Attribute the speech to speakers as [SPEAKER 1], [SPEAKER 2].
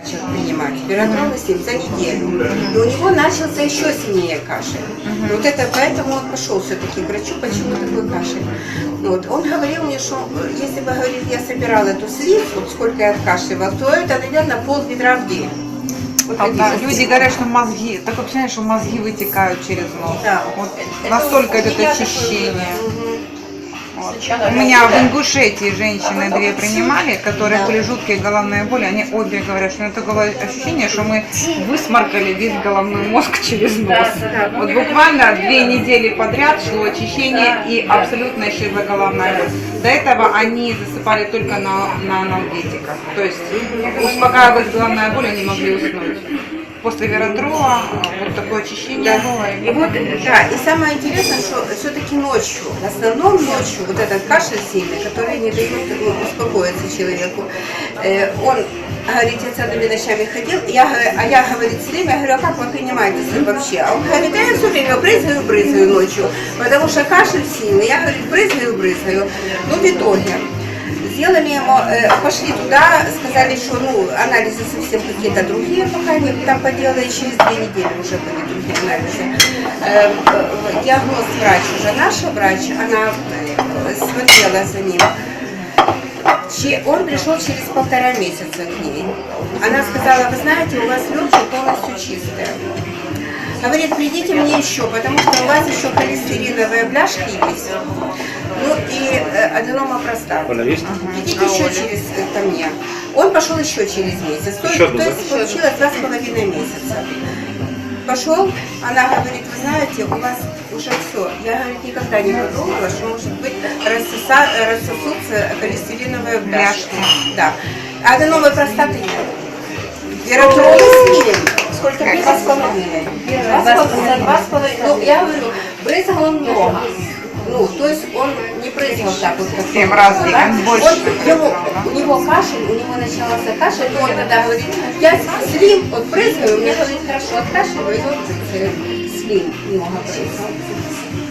[SPEAKER 1] начал принимать пиротроны с ним за неделю. И у него начался еще сильнее кашель. Вот это поэтому он пошел все-таки к врачу, почему такой кашель. Вот. Он говорил мне, что если бы, говорит, я собирала эту слизь, вот сколько я откашливала, то это, наверное, пол-ведра в день. Вот
[SPEAKER 2] Да, люди говорят, что мозги, такое впечатление, что мозги вытекают через нос.
[SPEAKER 1] Да.
[SPEAKER 2] Вот настолько это очищение. Вот. У меня в Ингушетии женщины две принимали, которые были жуткие головные боли. Они обе говорят, что это такое ощущение, что мы высморкали весь головной мозг через нос. Вот буквально 2 недели подряд шло очищение и абсолютно исчезла головная боль. До этого они засыпали только на анальгетиках. То есть успокаивалась головная боль, они могли уснуть. После веротрола вот такое очищение было.
[SPEAKER 1] И вот, да, и самое интересное, что все-таки ночью, в основном ночью, вот этот кашель сильный, который не дает успокоиться человеку, он, говорит, я целыми ночами ходил, а я, говорит, с ним, я говорю, а как вы принимаетесь вообще? А он говорит, да я все время брызгаю ночью, потому что кашель сильный, я, говорит, брызгаю. Ну, в итоге сделали ему, пошли туда, сказали, что ну, анализы совсем какие-то другие, пока они там поделали, через 2 недели уже были другие анализы. Диагноз врач уже, наша врач, она смотрела за ним. Он пришел через 1,5 месяца к ней. Она сказала, вы знаете, у вас легкие полностью чистые. Говорит, придите мне еще, потому что у вас еще холестериновые бляшки есть. Ну и аденома простаты. Придите еще ко мне. Он пошел еще через месяц. То есть получилось 2,5 месяца. Пошел, она говорит, вы знаете, у вас уже все. Я, говорит, никогда не подумала, что может быть рассосутся холестериновые бляшки. Да. Аденомы простаты нет. Веротролы снимем. Сколько? 2,5. Ну, я говорю, брызгал он много. Ну, то есть он не брызгал так вот, как
[SPEAKER 2] 7 раз, он больше.
[SPEAKER 1] У него кашель, у него начался кашель, то он тогда говорит, я слим, вот брызгаю, мне говорит, хорошо откашливаю, и он брызгает. Слим, много брызгал.